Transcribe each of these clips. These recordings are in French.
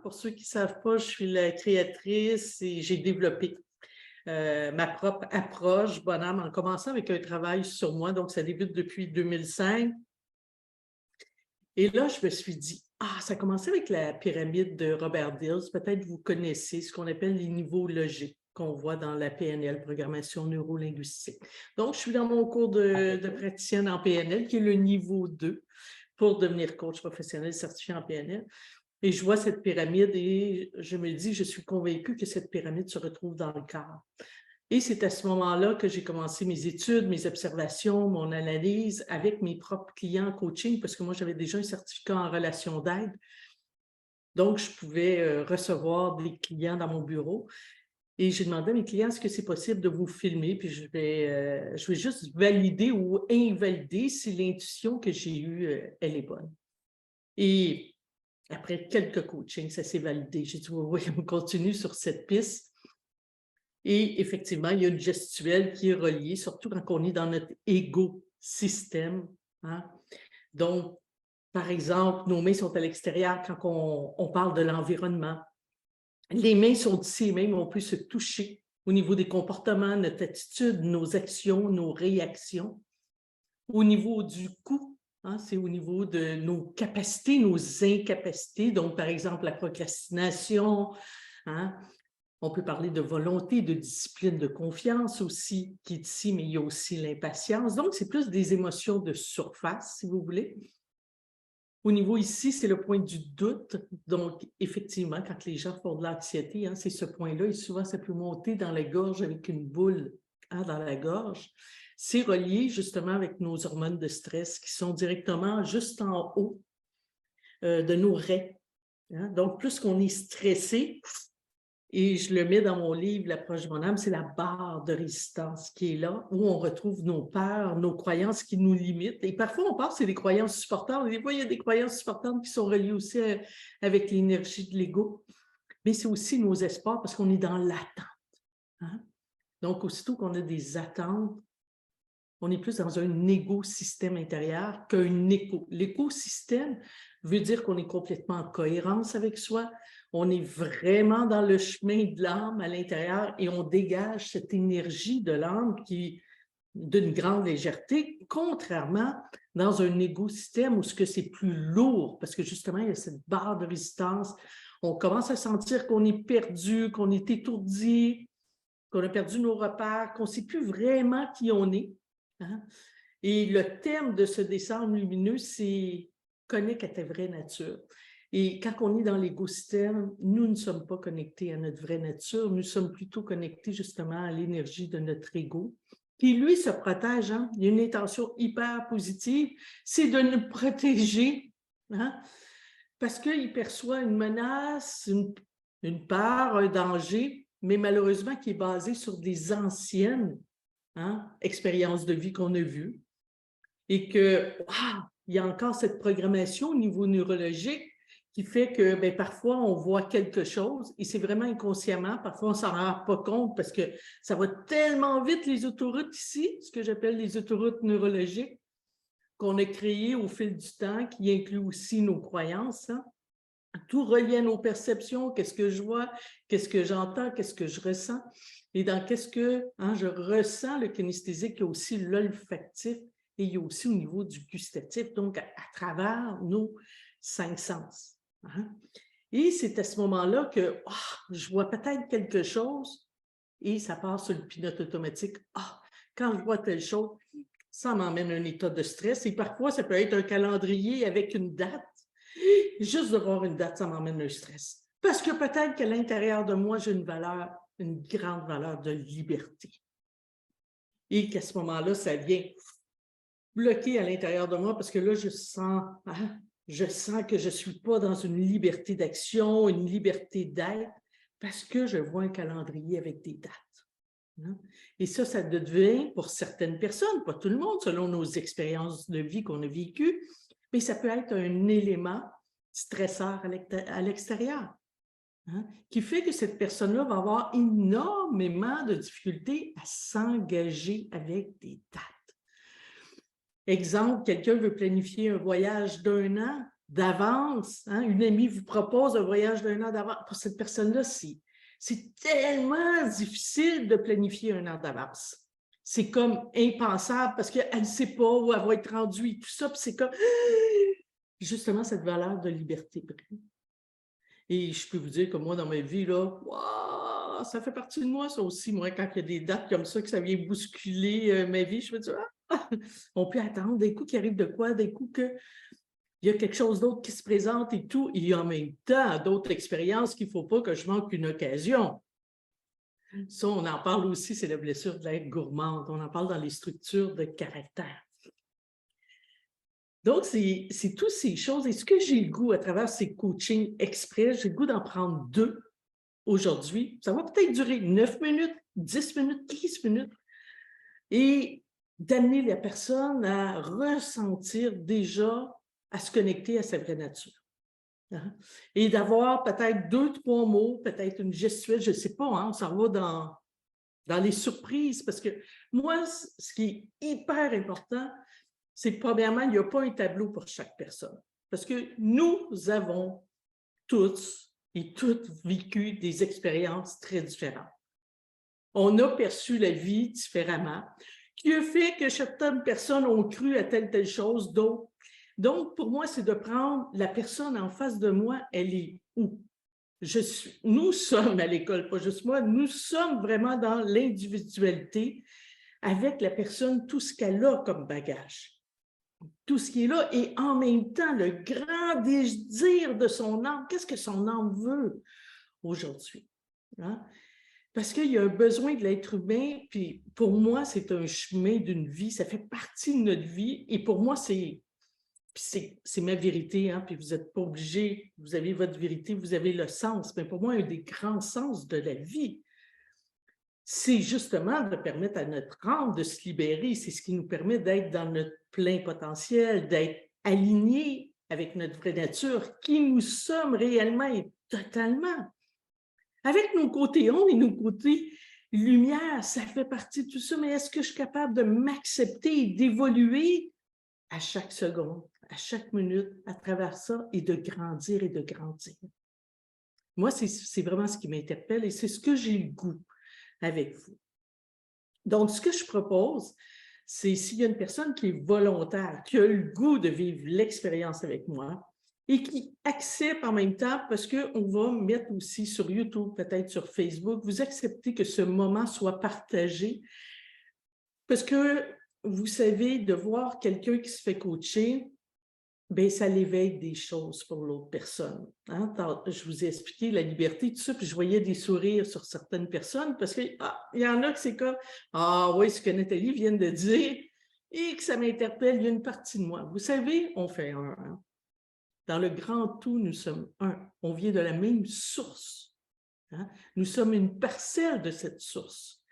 Pour ceux qui ne savent pas, je suis la créatrice et j'ai développé ma propre approche Bonhomme en commençant avec un travail sur moi. Donc, ça débute depuis 2005. Et là, je me suis dit, ça a commencé avec la pyramide de Robert Dills. Peut-être vous connaissez ce qu'on appelle les niveaux logiques qu'on voit dans la PNL, programmation neurolinguistique. Donc, je suis dans mon cours de praticienne en PNL, qui est le niveau 2 pour devenir coach professionnel certifié en PNL. Et je vois cette pyramide et je me dis, je suis convaincue que cette pyramide se retrouve dans le corps. Et c'est à ce moment-là que j'ai commencé mes études, mes observations, mon analyse avec mes propres clients en coaching, parce que moi, j'avais déjà un certificat en relation d'aide. Donc, je pouvais recevoir des clients dans mon bureau. Et j'ai demandé à mes clients, est-ce que c'est possible de vous filmer? Puis je vais juste valider ou invalider si l'intuition que j'ai eue, elle est bonne. Et après quelques coachings, ça s'est validé. J'ai dit, oui, on continue sur cette piste. Et effectivement, il y a une gestuelle qui est reliée, surtout quand on est dans notre égo-système. Hein? Donc, par exemple, nos mains sont à l'extérieur quand on parle de l'environnement. Les mains sont ici, même on peut se toucher au niveau des comportements, notre attitude, nos actions, nos réactions. Au niveau du cou, hein, c'est au niveau de nos capacités, nos incapacités. Donc, par exemple, la procrastination, hein, on peut parler de volonté, de discipline, de confiance aussi, qui est ici, mais il y a aussi l'impatience. Donc, c'est plus des émotions de surface, si vous voulez. Au niveau ici, c'est le point du doute. Donc, effectivement, quand les gens font de l'anxiété, hein, c'est ce point-là. Et souvent, ça peut monter dans la gorge avec une boule dans la gorge. C'est relié justement avec nos hormones de stress qui sont directement juste en haut de nos raies. Hein. Donc, plus qu'on est stressé, et je le mets dans mon livre, L'approche Bonhomme, c'est la barre de résistance qui est là, où on retrouve nos peurs, nos croyances qui nous limitent. Et parfois, on pense que c'est des croyances supportantes. Des fois, il y a des croyances supportantes qui sont reliées aussi avec l'énergie de l'ego. Mais c'est aussi nos espoirs parce qu'on est dans l'attente. Hein? Donc, aussitôt qu'on a des attentes, on est plus dans un écosystème intérieur qu'un écho. L'écosystème veut dire qu'on est complètement en cohérence avec soi. On est vraiment dans le chemin de l'âme à l'intérieur et on dégage cette énergie de l'âme qui d'une grande légèreté, contrairement dans un écosystème où ce que c'est plus lourd, parce que justement, il y a cette barre de résistance. On commence à sentir qu'on est perdu, qu'on est étourdi, qu'on a perdu nos repères, qu'on ne sait plus vraiment qui on est. Hein? Et le thème de ce décembre lumineux, c'est « Connecte à ta vraie nature ». Et quand on est dans l'écosystème, nous ne sommes pas connectés à notre vraie nature, nous sommes plutôt connectés justement à l'énergie de notre ego, qui lui se protège. Hein? Il y a une intention hyper positive, c'est de nous protéger, hein? Parce qu'il perçoit une menace, une peur, un danger, mais malheureusement qui est basé sur des anciennes expériences de vie qu'on a vues, et que, il y a encore cette programmation au niveau neurologique qui fait que parfois on voit quelque chose et c'est vraiment inconsciemment, parfois on ne s'en rend pas compte parce que ça va tellement vite les autoroutes ici, ce que j'appelle les autoroutes neurologiques, qu'on a créées au fil du temps, qui inclut aussi nos croyances. Hein? Tout relié à nos perceptions, qu'est-ce que je vois, qu'est-ce que j'entends, qu'est-ce que je ressens. Et dans qu'est-ce que je ressens, le kinesthésique, il y a aussi l'olfactif et il y a aussi au niveau du gustatif, donc à travers nos 5 sens. Hein? Et c'est à ce moment-là que je vois peut-être quelque chose et ça passe sur le pilote automatique. Quand je vois telle chose, ça m'emmène à un état de stress et parfois, ça peut être un calendrier avec une date. Juste de voir une date, ça m'emmène un stress. Parce que peut-être qu'à l'intérieur de moi, j'ai une valeur, une grande valeur de liberté. Et qu'à ce moment-là, ça vient bloquer à l'intérieur de moi parce que là, je sens que je ne suis pas dans une liberté d'action, une liberté d'être, parce que je vois un calendrier avec des dates. Et ça devient, pour certaines personnes, pas tout le monde, selon nos expériences de vie qu'on a vécues, mais ça peut être un élément stresseur à l'extérieur, qui fait que cette personne-là va avoir énormément de difficultés à s'engager avec des dates. Exemple, quelqu'un veut planifier un voyage d'1 an, d'avance, hein, une amie vous propose un voyage d'1 an d'avance, pour cette personne-là, c'est tellement difficile de planifier 1 an d'avance. C'est comme impensable parce qu'elle ne sait pas où elle va être rendue et tout ça, puis c'est comme justement cette valeur de liberté. Et je peux vous dire que moi, dans ma vie, là, wow, ça fait partie de moi, ça aussi. Moi, quand il y a des dates comme ça, que ça vient bousculer ma vie, je me dis, ah, on peut attendre des coups qui arrivent de quoi, des coups qu'il y a quelque chose d'autre qui se présente et tout. Et en même temps, d'autres expériences qu'il ne faut pas que je manque une occasion. Ça, on en parle aussi, c'est la blessure de l'être gourmande. On en parle dans les structures de caractère. Donc, c'est toutes ces choses. Et ce que j'ai le goût à travers ces coachings express, j'ai le goût d'en prendre 2 aujourd'hui. Ça va peut-être durer 9 minutes, 10 minutes, 15 minutes. Et d'amener la personne à ressentir déjà, à se connecter à sa vraie nature. Hein? Et d'avoir peut-être 2, 3 mots, peut-être une gestuelle, je ne sais pas, hein, on s'en va dans les surprises. Parce que moi, ce qui est hyper important, c'est que premièrement, il n'y a pas un tableau pour chaque personne. Parce que nous avons tous et toutes vécu des expériences très différentes. On a perçu la vie différemment, qui a fait que certaines personnes ont cru à telle chose, d'autres. Donc, pour moi, c'est de prendre la personne en face de moi, elle est où? Nous sommes à l'école, pas juste moi, nous sommes vraiment dans l'individualité avec la personne, tout ce qu'elle a comme bagage. Tout ce qui est là, et en même temps, le grand désir de son âme. Qu'est-ce que son âme veut aujourd'hui? Hein? Parce qu'il y a un besoin de l'être humain, puis pour moi, c'est un chemin d'une vie, ça fait partie de notre vie, et pour moi, c'est ma vérité, hein? Puis vous n'êtes pas obligé, vous avez votre vérité, vous avez le sens, mais pour moi, un des grands sens de la vie, c'est justement de permettre à notre âme de se libérer. C'est ce qui nous permet d'être dans notre plein potentiel, d'être alignés avec notre vraie nature, qui nous sommes réellement et totalement. Avec nos côtés ombres et nos côtés lumière, ça fait partie de tout ça, mais est-ce que je suis capable de m'accepter et d'évoluer à chaque seconde, à chaque minute, à travers ça, et de grandir et de grandir? Moi, c'est vraiment ce qui m'interpelle et c'est ce que j'ai le goût avec vous. Donc, ce que je propose, c'est s'il y a une personne qui est volontaire, qui a le goût de vivre l'expérience avec moi et qui accepte en même temps, parce qu'on va mettre aussi sur YouTube, peut-être sur Facebook, vous acceptez que ce moment soit partagé, parce que vous savez, de voir quelqu'un qui se fait coacher, bien, ça l'éveille des choses pour l'autre personne. Hein? Je vous ai expliqué la liberté, tout ça, puis je voyais des sourires sur certaines personnes parce qu'il y en a que c'est comme « Ah oui, ce que Nathalie vient de dire et que ça m'interpelle, il y a une partie de moi. » Vous savez, on fait un. Hein? Dans le grand tout, nous sommes un. On vient de la même source. Hein? Nous sommes une parcelle de cette source.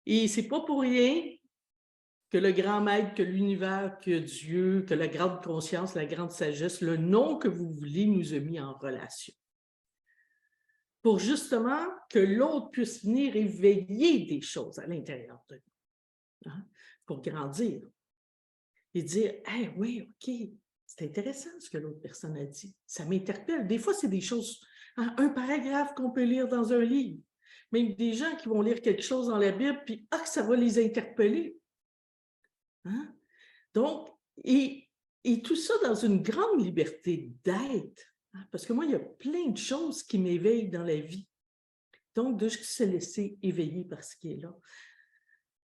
Et c'est pas pour rien que le grand maître, que l'univers, que Dieu, que la grande conscience, la grande sagesse, le nom que vous voulez, nous a mis en relation. Pour justement que l'autre puisse venir éveiller des choses à l'intérieur de nous, hein, pour grandir. Et dire, « Hey, oui, OK, c'est intéressant ce que l'autre personne a dit. Ça m'interpelle. » Des fois, c'est des choses, hein, un paragraphe qu'on peut lire dans un livre. Même des gens qui vont lire quelque chose dans la Bible, puis ça va les interpeller. Hein? Donc, et tout ça dans une grande liberté d'être. Hein? Parce que moi, il y a plein de choses qui m'éveillent dans la vie. Donc, de se laisser éveiller par ce qui est là.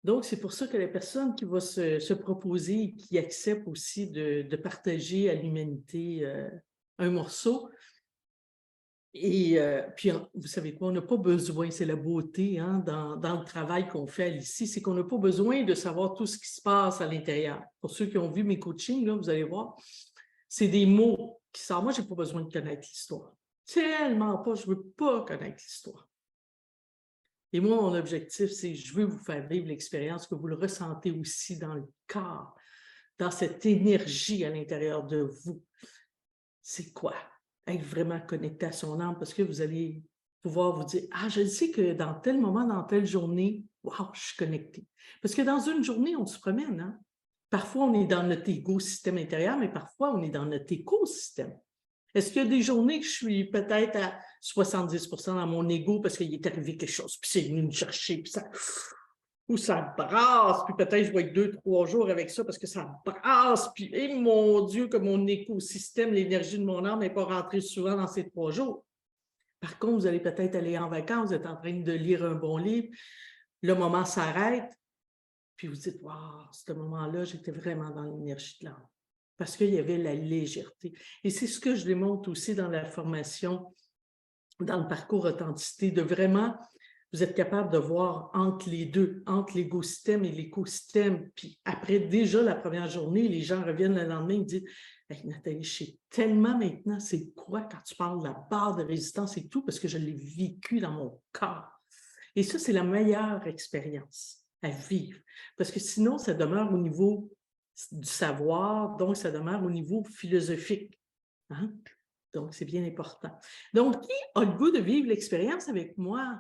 Donc, c'est pour ça que la personne qui va se proposer, qui accepte aussi de partager à l'humanité un morceau, et puis, vous savez quoi, on n'a pas besoin, c'est la beauté hein, dans le travail qu'on fait ici, c'est qu'on n'a pas besoin de savoir tout ce qui se passe à l'intérieur. Pour ceux qui ont vu mes coachings, là, vous allez voir, c'est des mots qui sortent. Moi, je n'ai pas besoin de connaître l'histoire. Tellement pas, je ne veux pas connaître l'histoire. Et moi, mon objectif, c'est je veux vous faire vivre l'expérience, que vous le ressentez aussi dans le corps, dans cette énergie à l'intérieur de vous. C'est quoi? Être vraiment connecté à son âme, parce que vous allez pouvoir vous dire « Ah, je sais que dans tel moment, dans telle journée, wow, je suis connectée. » Parce que dans une journée, on se promène, hein? Parfois, on est dans notre écosystème intérieur, mais parfois, on est dans notre écosystème. Est-ce qu'il y a des journées que je suis peut-être à 70 dans mon ego parce qu'il est arrivé quelque chose, puis c'est venu me chercher, puis ça, ou ça brasse, puis peut-être je vais être 2-3 jours avec ça parce que ça brasse, puis mon Dieu, que mon écosystème, l'énergie de mon âme n'est pas rentrée souvent dans ces 3 jours. Par contre, vous allez peut-être aller en vacances, vous êtes en train de lire un bon livre, le moment s'arrête, puis vous dites, waouh, ce moment-là, j'étais vraiment dans l'énergie de l'âme. Parce qu'il y avait la légèreté. Et c'est ce que je démontre aussi dans la formation, dans le parcours authenticité, de vraiment, vous êtes capable de voir entre les deux, entre l'égosystème et l'écosystème. Puis après, déjà la première journée, les gens reviennent le lendemain et disent, hey, Nathalie, je sais tellement maintenant c'est quoi quand tu parles de la barre de résistance et tout, parce que je l'ai vécu dans mon corps. Et ça, c'est la meilleure expérience à vivre. Parce que sinon, ça demeure au niveau du savoir, donc ça demeure au niveau philosophique. Hein? Donc, c'est bien important. Donc, qui a le goût de vivre l'expérience avec moi?